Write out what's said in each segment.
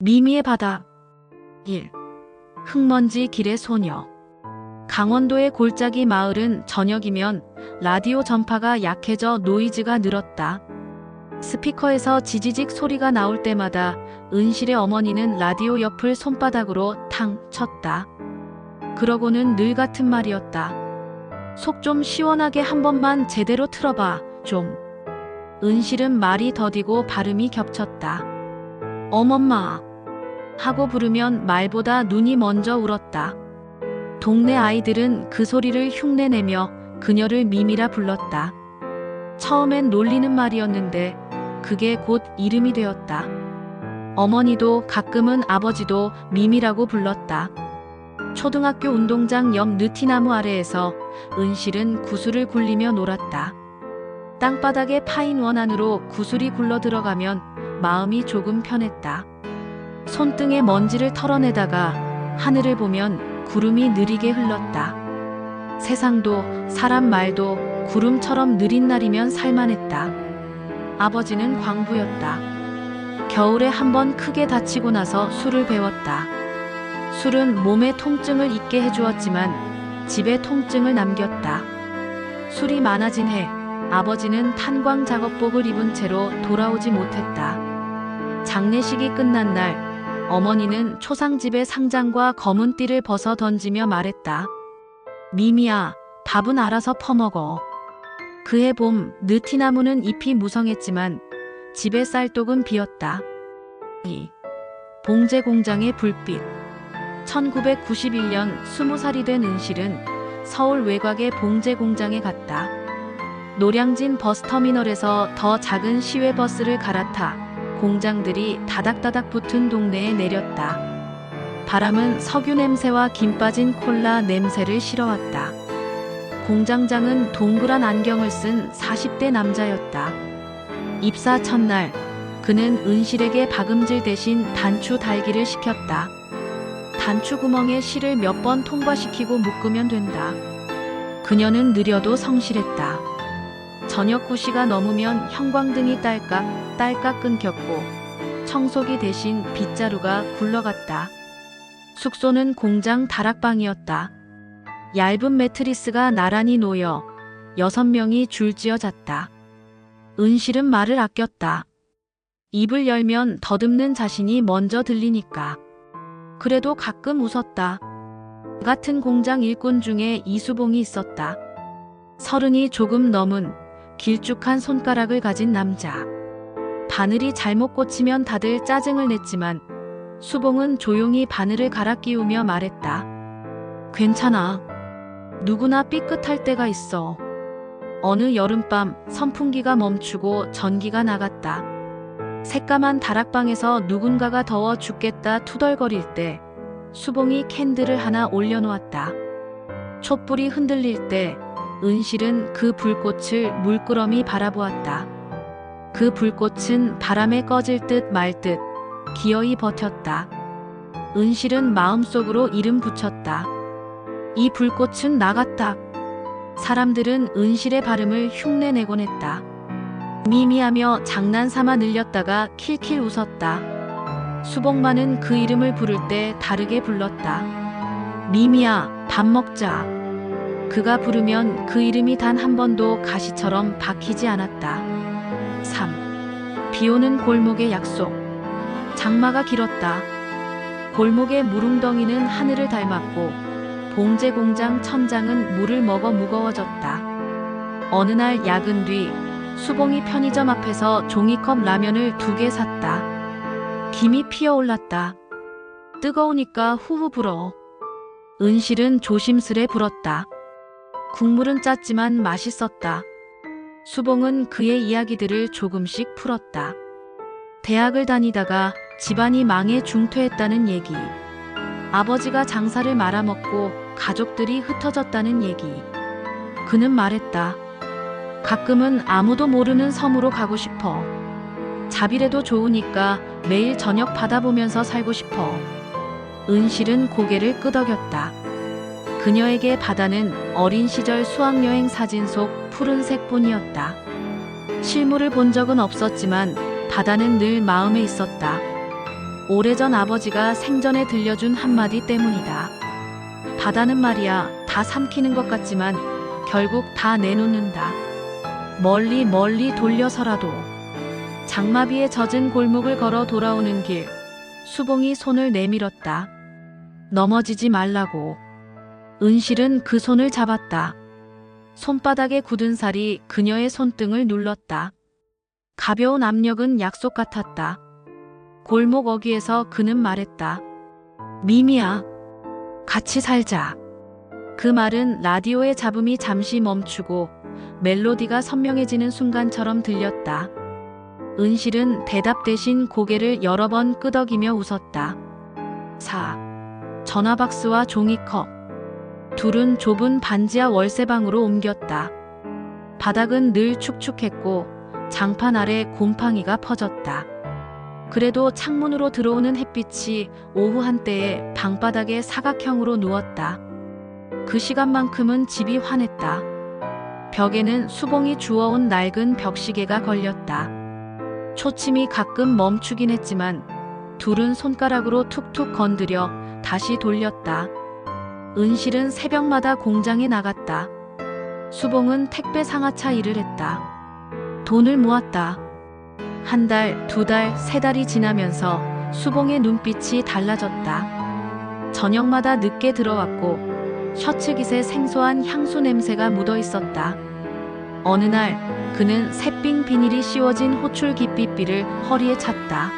미미의 바다 1. 흙먼지 길의 소녀. 강원도의 골짜기 마을은 저녁이면 라디오 전파가 약해져 노이즈가 늘었다. 스피커에서 지지직 소리가 나올 때마다 은실의 어머니는 라디오 옆을 손바닥으로 탕 쳤다. 그러고는 늘 같은 말이었다. 속 좀 시원하게 한 번만 제대로 틀어봐, 좀. 은실은 말이 더디고 발음이 겹쳤다. 어멈마 하고 부르면 말보다 눈이 먼저 울었다. 동네 아이들은 그 소리를 흉내내며 그녀를 미미라 불렀다. 처음엔 놀리는 말이었는데 그게 곧 이름이 되었다. 어머니도 가끔은 아버지도 미미라고 불렀다. 초등학교 운동장 옆 느티나무 아래에서 은실은 구슬을 굴리며 놀았다. 땅바닥에 파인 원 안으로 구슬이 굴러 들어가면 마음이 조금 편했다. 손등에 먼지를 털어내다가 하늘을 보면 구름이 느리게 흘렀다. 세상도 사람 말도 구름처럼 느린 날이면 살만했다. 아버지는 광부였다. 겨울에 한번 크게 다치고 나서 술을 배웠다. 술은 몸에 통증을 잊게 해주었지만 집에 통증을 남겼다. 술이 많아진 해 아버지는 탄광 작업복을 입은 채로 돌아오지 못했다. 장례식이 끝난 날 어머니는 초상집의 상장과 검은 띠를 벗어 던지며 말했다. 미미야, 밥은 알아서 퍼먹어. 그해 봄 느티나무는 잎이 무성했지만 집의 쌀독은 비었다. 2. 봉제 공장의 불빛. 1991년 20살이 된 은실은 서울 외곽의 봉제 공장에 갔다. 노량진 버스터미널에서 더 작은 시외버스를 갈아타 공장들이 다닥다닥 붙은 동네에 내렸다. 바람은 석유 냄새와 김 빠진 콜라 냄새를 실어왔다. 공장장은 동그란 안경을 쓴 40대 남자였다. 입사 첫날 그는 은실에게 박음질 대신 단추 달기를 시켰다. 단추 구멍에 실을 몇 번 통과시키고 묶으면 된다. 그녀는 느려도 성실했다. 저녁 9시가 넘으면 형광등이 딸깍 끊겼고 청소기 대신 빗자루가 굴러갔다. 숙소는 공장 다락방이었다. 얇은 매트리스가 나란히 놓여 6명이 줄지어 잤다. 은실은 말을 아꼈다. 입을 열면 더듬는 자신이 먼저 들리니까. 그래도 가끔 웃었다. 같은 공장 일꾼 중에 이수봉이 있었다. 30이 조금 넘은 길쭉한 손가락을 가진 남자. 바늘이 잘못 꽂히면 다들 짜증을 냈지만 수봉은 조용히 바늘을 갈아 끼우며 말했다. 괜찮아. 누구나 삐끗할 때가 있어. 어느 여름밤 선풍기가 멈추고 전기가 나갔다. 새까만 다락방에서 누군가가 더워 죽겠다 투덜거릴 때 수봉이 캔들을 하나 올려놓았다. 촛불이 흔들릴 때 은실은 그 불꽃을 물끄러미 바라보았다. 그 불꽃은 바람에 꺼질 듯 말 듯 기어이 버텼다. 은실은 마음속으로 이름 붙였다. 이 불꽃은 나갔다. 사람들은 은실의 발음을 흉내내곤 했다. 미미하며 장난삼아 늘렸다가 킬킬 웃었다. 수봉만은 그 이름을 부를 때 다르게 불렀다. 미미야, 밥 먹자. 그가 부르면 그 이름이 단 한 번도 가시처럼 박히지 않았다. 3. 비오는 골목의 약속. 장마가 길었다. 골목의 물웅덩이는 하늘을 닮았고 봉제 공장 천장은 물을 먹어 무거워졌다. 어느 날 야근 뒤 수봉이 편의점 앞에서 종이컵 라면을 2개 샀다. 김이 피어올랐다. 뜨거우니까 후후 불어. 은실은 조심스레 불었다. 국물은 짰지만 맛있었다. 수봉은 그의 이야기들을 조금씩 풀었다. 대학을 다니다가 집안이 망해 중퇴했다는 얘기. 아버지가 장사를 말아먹고 가족들이 흩어졌다는 얘기. 그는 말했다. 가끔은 아무도 모르는 섬으로 가고 싶어. 자비래도 좋으니까 매일 저녁 바다 보면서 살고 싶어. 은실은 고개를 끄덕였다. 그녀에게 바다는 어린 시절 수학여행 사진 속 푸른색뿐이었다. 실물을 본 적은 없었지만 바다는 늘 마음에 있었다. 오래전 아버지가 생전에 들려준 한마디 때문이다. 바다는 말이야 다 삼키는 것 같지만 결국 다 내놓는다. 멀리 멀리 돌려서라도. 장마비에 젖은 골목을 걸어 돌아오는 길, 수봉이 손을 내밀었다. 넘어지지 말라고. 은실은 그 손을 잡았다. 손바닥에 굳은 살이 그녀의 손등을 눌렀다. 가벼운 압력은 약속 같았다. 골목 어귀에서 그는 말했다. 미미야, 같이 살자. 그 말은 라디오의 잡음이 잠시 멈추고 멜로디가 선명해지는 순간처럼 들렸다. 은실은 대답 대신 고개를 여러 번 끄덕이며 웃었다. 전화박스와 종이컵. 둘은 좁은 반지하 월세방으로 옮겼다. 바닥은 늘 축축했고 장판 아래 곰팡이가 퍼졌다. 그래도 창문으로 들어오는 햇빛이 오후 한때에 방바닥에 사각형으로 누웠다. 그 시간만큼은 집이 환했다. 벽에는 수봉이 주워온 낡은 벽시계가 걸렸다. 초침이 가끔 멈추긴 했지만 둘은 손가락으로 툭툭 건드려 다시 돌렸다. 은실은 새벽마다 공장에 나갔다. 수봉은 택배 상하차 일을 했다. 돈을 모았다. 한 달, 두 달, 세 달이 지나면서 수봉의 눈빛이 달라졌다. 저녁마다 늦게 들어왔고 셔츠 깃에 생소한 향수 냄새가 묻어 있었다. 어느 날 그는 새삥 비닐이 씌워진 호출 깃비비를 허리에 찼다.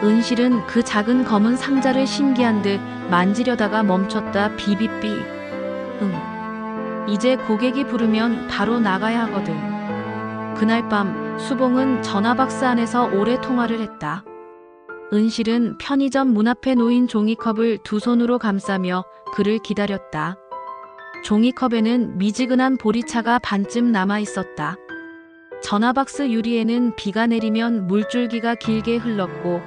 은실은 그 작은 검은 상자를 신기한 듯 만지려다가 멈췄다. 비비비. 이제 고객이 부르면 바로 나가야 하거든. 그날 밤 수봉은 전화박스 안에서 오래 통화를 했다. 은실은 편의점 문 앞에 놓인 종이컵을 두 손으로 감싸며 그를 기다렸다. 종이컵에는 미지근한 보리차가 반쯤 남아 있었다. 전화박스 유리에는 비가 내리면 물줄기가 길게 흘렀고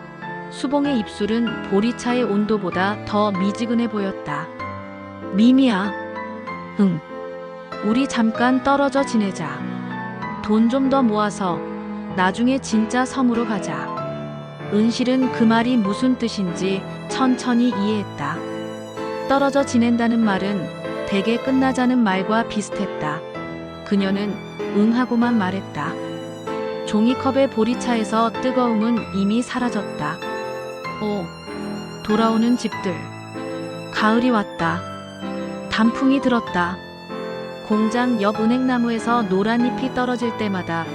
수봉의 입술은 보리차의 온도보다 더 미지근해 보였다. 미미야. 우리 잠깐 떨어져 지내자. 돈 좀 더 모아서 나중에 진짜 섬으로 가자. 은실은 그 말이 무슨 뜻인지 천천히 이해했다. 떨어져 지낸다는 말은 대개 끝나자는 말과 비슷했다. 그녀는 응하고만 말했다. 종이컵의 보리차에서 뜨거움은 이미 사라졌다. 돌아오는 집들. 가을이 왔다. 단풍이 들었다. 공장 옆 은행나무에서 노란 잎이 떨어질 때마다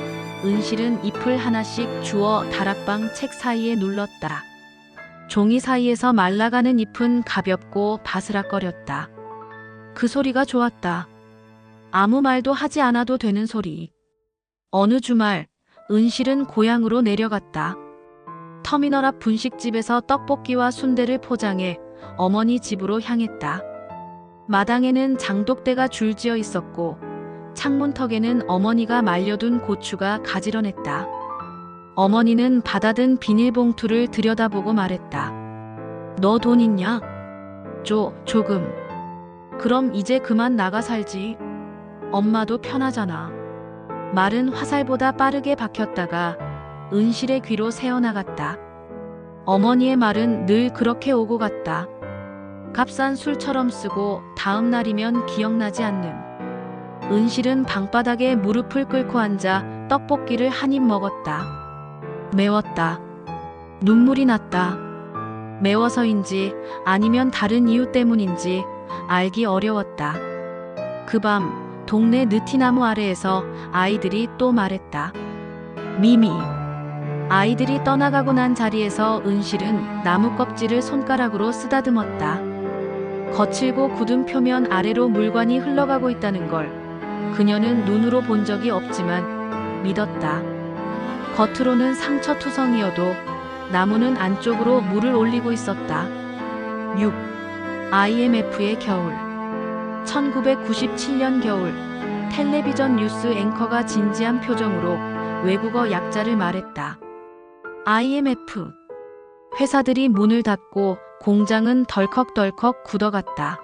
은실은 잎을 하나씩 주워 다락방 책 사이에 눌렀다. 종이 사이에서 말라가는 잎은 가볍고 바스락거렸다. 그 소리가 좋았다. 아무 말도 하지 않아도 되는 소리. 어느 주말 은실은 고향으로 내려갔다. 터미널 앞 분식집에서 떡볶이와 순대를 포장해 어머니 집으로 향했다. 마당에는 장독대가 줄지어 있었고 창문턱에는 어머니가 말려둔 고추가 가지런했다. 어머니는 받아든 비닐봉투를 들여다보고 말했다. 너 돈 있냐? 조금. 그럼 이제 그만 나가 살지. 엄마도 편하잖아. 말은 화살보다 빠르게 박혔다가 은실의 귀로 새어나갔다. 어머니의 말은 늘 그렇게 오고 갔다. 값싼 술처럼 쓰고 다음 날이면 기억나지 않는. 은실은 방바닥에 무릎을 꿇고 앉아 떡볶이를 한 입 먹었다. 매웠다. 눈물이 났다. 매워서인지 아니면 다른 이유 때문인지 알기 어려웠다. 그 밤 동네 느티나무 아래에서 아이들이 또 말했다. 미미. 아이들이 떠나가고 난 자리에서 은실은 나무 껍질을 손가락으로 쓰다듬었다. 거칠고 굳은 표면 아래로 물관이 흘러가고 있다는 걸 그녀는 눈으로 본 적이 없지만 믿었다. 겉으로는 상처투성이어도 나무는 안쪽으로 물을 올리고 있었다. 6. IMF의 겨울. 1997년 겨울 텔레비전 뉴스 앵커가 진지한 표정으로 외국어 약자를 말했다. IMF. 회사들이 문을 닫고 공장은 덜컥덜컥 굳어갔다.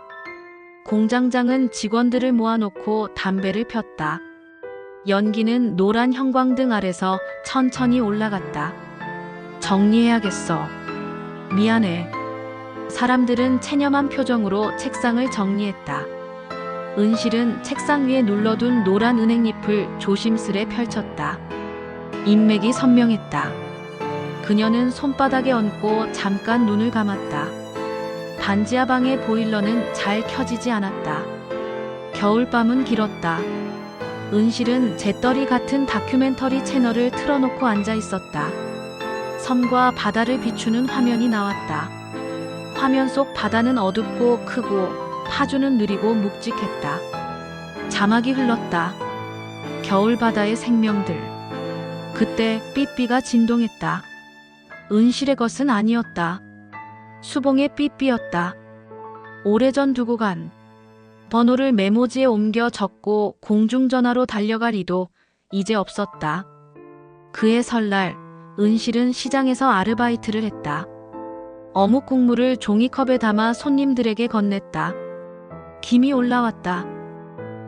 공장장은 직원들을 모아놓고 담배를 폈다. 연기는 노란 형광등 아래서 천천히 올라갔다. 정리해야겠어. 미안해. 사람들은 체념한 표정으로 책상을 정리했다. 은실은 책상 위에 눌러둔 노란 은행잎을 조심스레 펼쳤다. 인맥이 선명했다. 그녀는 손바닥에 얹고 잠깐 눈을 감았다. 반지하 방의 보일러는 잘 켜지지 않았다. 겨울밤은 길었다. 은실은 재떨이 같은 다큐멘터리 채널을 틀어놓고 앉아 있었다. 섬과 바다를 비추는 화면이 나왔다. 화면 속 바다는 어둡고 크고 파주는 느리고 묵직했다. 자막이 흘렀다. 겨울 바다의 생명들. 그때 삐삐가 진동했다. 은실의 것은 아니었다. 수봉의 삐삐였다. 오래전 두고 간. 번호를 메모지에 옮겨 적고 공중전화로 달려갈 이도 이제 없었다. 그해 설날 은실은 시장에서 아르바이트를 했다. 어묵 국물을 종이컵에 담아 손님들에게 건넸다. 김이 올라왔다.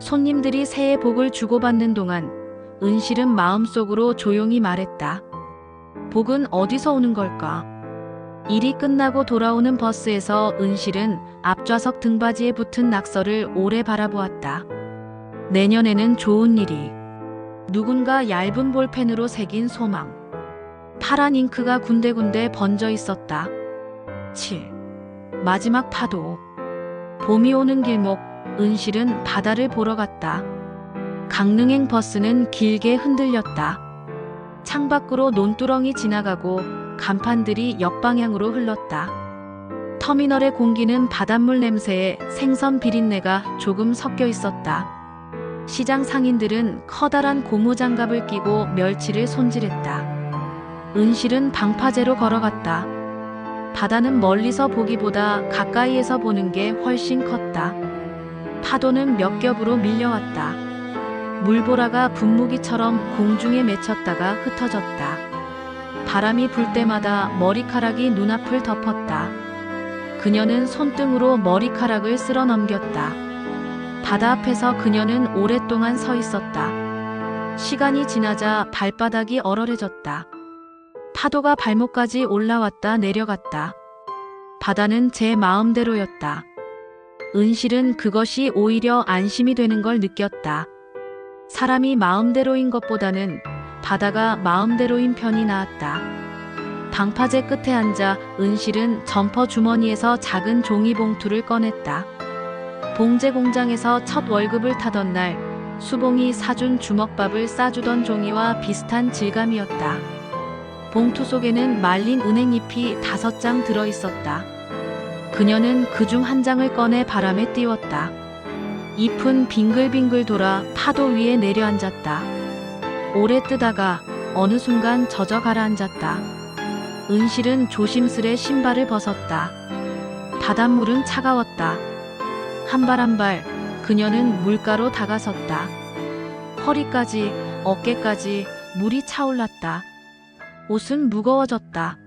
손님들이 새해 복을 주고받는 동안 은실은 마음속으로 조용히 말했다. 복은 어디서 오는 걸까? 일이 끝나고 돌아오는 버스에서 은실은 앞좌석 등받이에 붙은 낙서를 오래 바라보았다. 내년에는 좋은 일이. 누군가 얇은 볼펜으로 새긴 소망. 파란 잉크가 군데군데 번져 있었다. 7. 마지막 파도. 봄이 오는 길목, 은실은 바다를 보러 갔다. 강릉행 버스는 길게 흔들렸다. 창밖으로 논두렁이 지나가고 간판들이 역방향으로 흘렀다. 터미널의 공기는 바닷물 냄새에 생선 비린내가 조금 섞여 있었다. 시장 상인들은 커다란 고무장갑을 끼고 멸치를 손질했다. 은실은 방파제로 걸어갔다. 바다는 멀리서 보기보다 가까이에서 보는 게 훨씬 컸다. 파도는 몇 겹으로 밀려왔다. 물보라가 분무기처럼 공중에 맺혔다가 흩어졌다. 바람이 불 때마다 머리카락이 눈앞을 덮었다. 그녀는 손등으로 머리카락을 쓸어 넘겼다. 바다 앞에서 그녀는 오랫동안 서 있었다. 시간이 지나자 발바닥이 얼얼해졌다. 파도가 발목까지 올라왔다 내려갔다. 바다는 제 마음대로였다. 은실은 그것이 오히려 안심이 되는 걸 느꼈다. 사람이 마음대로인 것보다는 바다가 마음대로인 편이 나았다. 방파제 끝에 앉아 은실은 점퍼 주머니에서 작은 종이봉투를 꺼냈다. 봉제 공장에서 첫 월급을 타던 날 수봉이 사준 주먹밥을 싸주던 종이와 비슷한 질감이었다. 봉투 속에는 말린 은행잎이 5장 들어있었다. 그녀는 그중 한 장을 꺼내 바람에 띄웠다. 잎은 빙글빙글 돌아 파도 위에 내려앉았다. 오래 뜨다가 어느 순간 젖어 가라앉았다. 은실은 조심스레 신발을 벗었다. 바닷물은 차가웠다. 한 발 한 발 그녀는 물가로 다가섰다. 허리까지, 어깨까지 물이 차올랐다. 옷은 무거워졌다.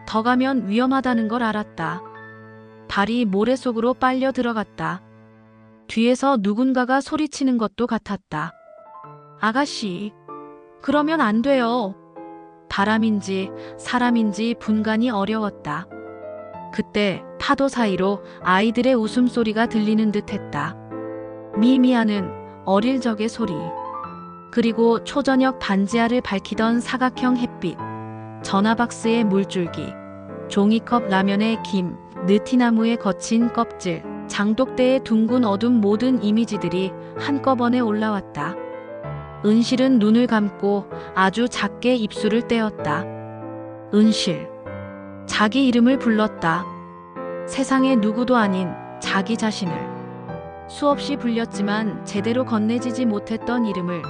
더 가면 위험하다는 걸 알았다. 발이 모래 속으로 빨려 들어갔다. 뒤에서 누군가가 소리치는 것도 같았다. 아가씨, 그러면 안 돼요. 바람인지 사람인지 분간이 어려웠다. 그때 파도 사이로 아이들의 웃음소리가 들리는 듯 했다. 미미하는 어릴 적의 소리. 그리고 초저녁 반지하를 밝히던 사각형 햇빛, 전화박스의 물줄기, 종이컵 라면의 김, 느티나무의 거친 껍질, 장독대의 둥근 어둠 모든 이미지들이 한꺼번에 올라왔다. 은실은 눈을 감고 아주 작게 입술을 떼었다. 은실. 자기 이름을 불렀다. 세상에 누구도 아닌 자기 자신을. 수없이 불렸지만 제대로 건네지지 못했던 이름을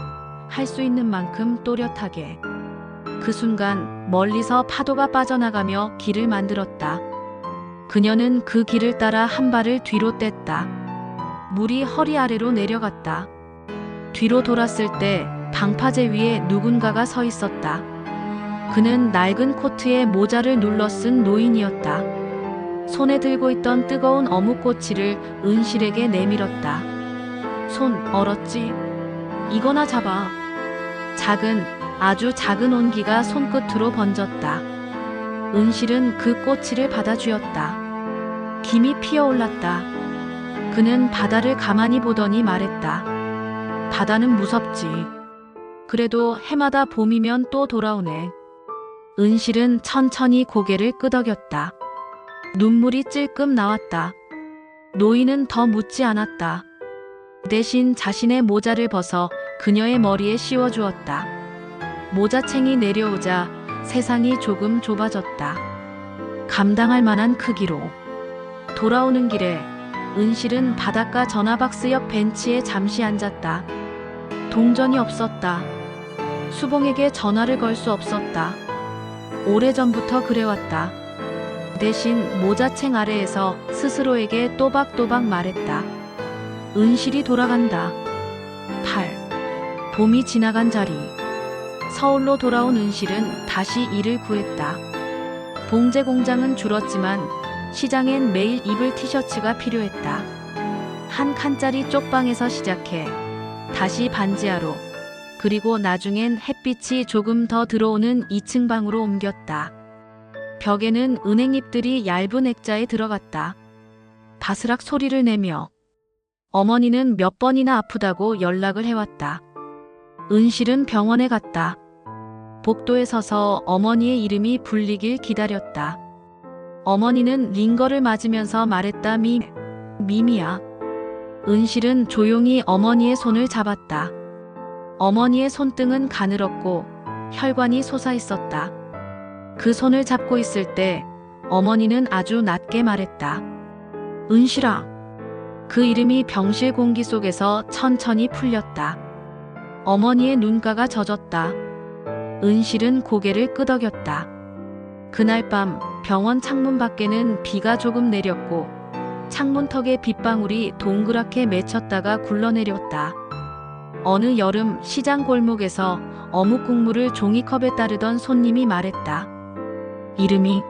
할 수 있는 만큼 또렷하게. 그 순간 멀리서 파도가 빠져나가며 길을 만들었다. 그녀는 그 길을 따라 한 발을 뒤로 뗐다. 물이 허리 아래로 내려갔다. 뒤로 돌았을 때 방파제 위에 누군가가 서 있었다. 그는 낡은 코트에 모자를 눌러 쓴 노인이었다. 손에 들고 있던 뜨거운 어묵꼬치를 은실에게 내밀었다. 손 얼었지? 이거나 잡아. 작은, 아주 작은 온기가 손끝으로 번졌다. 은실은 그 꼬치를 받아 쥐었다. 김이 피어올랐다. 그는 바다를 가만히 보더니 말했다. 바다는 무섭지. 그래도 해마다 봄이면 또 돌아오네. 은실은 천천히 고개를 끄덕였다. 눈물이 찔끔 나왔다. 노인은 더 묻지 않았다. 대신 자신의 모자를 벗어 그녀의 머리에 씌워주었다. 모자챙이 내려오자 세상이 조금 좁아졌다. 감당할 만한 크기로. 돌아오는 길에 은실은 바닷가 전화박스 옆 벤치에 잠시 앉았다. 동전이 없었다. 수봉에게 전화를 걸 수 없었다. 오래전부터 그래왔다. 대신 모자챙 아래에서 스스로에게 또박또박 말했다. 은실이 돌아간다. 8. 봄이 지나간 자리. 서울로 돌아온 은실은 다시 일을 구했다. 봉제 공장은 줄었지만 시장엔 매일 입을 티셔츠가 필요했다. 한 칸짜리 쪽방에서 시작해 다시 반지하로, 그리고 나중엔 햇빛이 조금 더 들어오는 2층 방으로 옮겼다. 벽에는 은행잎들이 얇은 액자에 들어갔다. 바스락 소리를 내며. 어머니는 몇 번이나 아프다고 연락을 해왔다. 은실은 병원에 갔다. 복도에 서서 어머니의 이름이 불리길 기다렸다. 어머니는 링거를 맞으면서 말했다. 미미야. 은실은 조용히 어머니의 손을 잡았다. 어머니의 손등은 가늘었고 혈관이 솟아있었다. 그 손을 잡고 있을 때 어머니는 아주 낮게 말했다. 은실아. 그 이름이 병실 공기 속에서 천천히 풀렸다. 어머니의 눈가가 젖었다. 은실은 고개를 끄덕였다. 그날 밤 병원 창문 밖에는 비가 조금 내렸고 창문턱에 빗방울이 동그랗게 맺혔다가 굴러내렸다. 어느 여름 시장 골목에서 어묵 국물을 종이컵에 따르던 손님이 말했다. 이름이.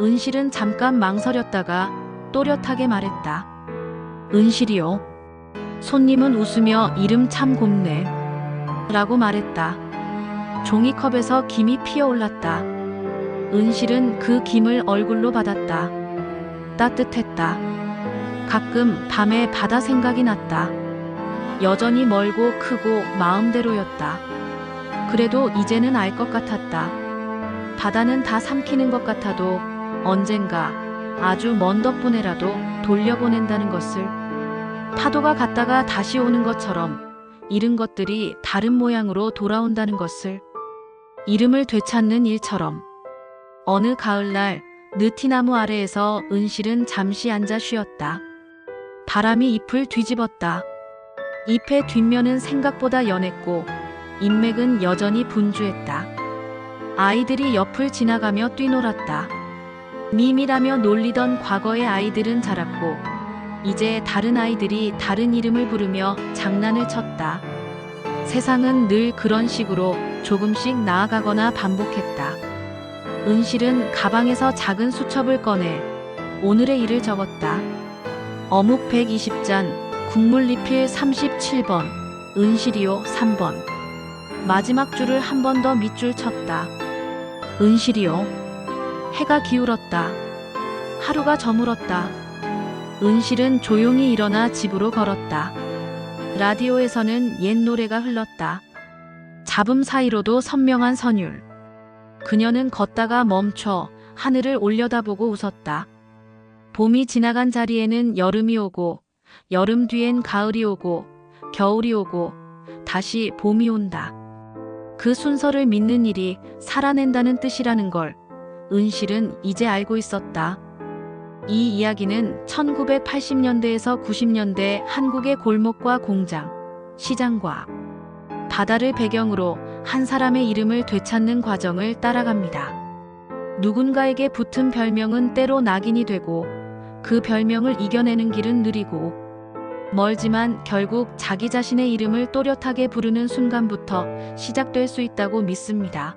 은실은 잠깐 망설였다가 또렷하게 말했다. 은실이요. 손님은 웃으며 이름 참 곱네 라고 말했다. 종이컵에서 김이 피어올랐다. 은실은 그 김을 얼굴로 받았다. 따뜻했다. 가끔 밤에 바다 생각이 났다. 여전히 멀고 크고 마음대로였다. 그래도 이제는 알 것 같았다. 바다는 다 삼키는 것 같아도 언젠가 아주 먼 덕분에라도 돌려보낸다는 것을. 파도가 갔다가 다시 오는 것처럼 잃은 것들이 다른 모양으로 돌아온다는 것을. 이름을 되찾는 일처럼. 어느 가을날 느티나무 아래에서 은실은 잠시 앉아 쉬었다. 바람이 잎을 뒤집었다. 잎의 뒷면은 생각보다 연했고 잎맥은 여전히 분주했다. 아이들이 옆을 지나가며 뛰놀았다. 미미라며 놀리던 과거의 아이들은 자랐고 이제 다른 아이들이 다른 이름을 부르며 장난을 쳤다. 세상은 늘 그런 식으로 조금씩 나아가거나 반복했다. 은실은 가방에서 작은 수첩을 꺼내 오늘의 일을 적었다. 어묵 120잔, 국물 리필 37번, 은실이요 3번. 마지막 줄을 한 번 더 밑줄 쳤다. 은실이요. 해가 기울었다. 하루가 저물었다. 은실은 조용히 일어나 집으로 걸었다. 라디오에서는 옛 노래가 흘렀다. 잡음 사이로도 선명한 선율. 그녀는 걷다가 멈춰 하늘을 올려다보고 웃었다. 봄이 지나간 자리에는 여름이 오고 여름 뒤엔 가을이 오고 겨울이 오고 다시 봄이 온다. 그 순서를 믿는 일이 살아낸다는 뜻이라는 걸 은실은 이제 알고 있었다. 이 이야기는 1980년대에서 90년대 한국의 골목과 공장, 시장과 바다를 배경으로 한 사람의 이름을 되찾는 과정을 따라갑니다. 누군가에게 붙은 별명은 때로 낙인이 되고 그 별명을 이겨내는 길은 느리고 멀지만 결국 자기 자신의 이름을 또렷하게 부르는 순간부터 시작될 수 있다고 믿습니다.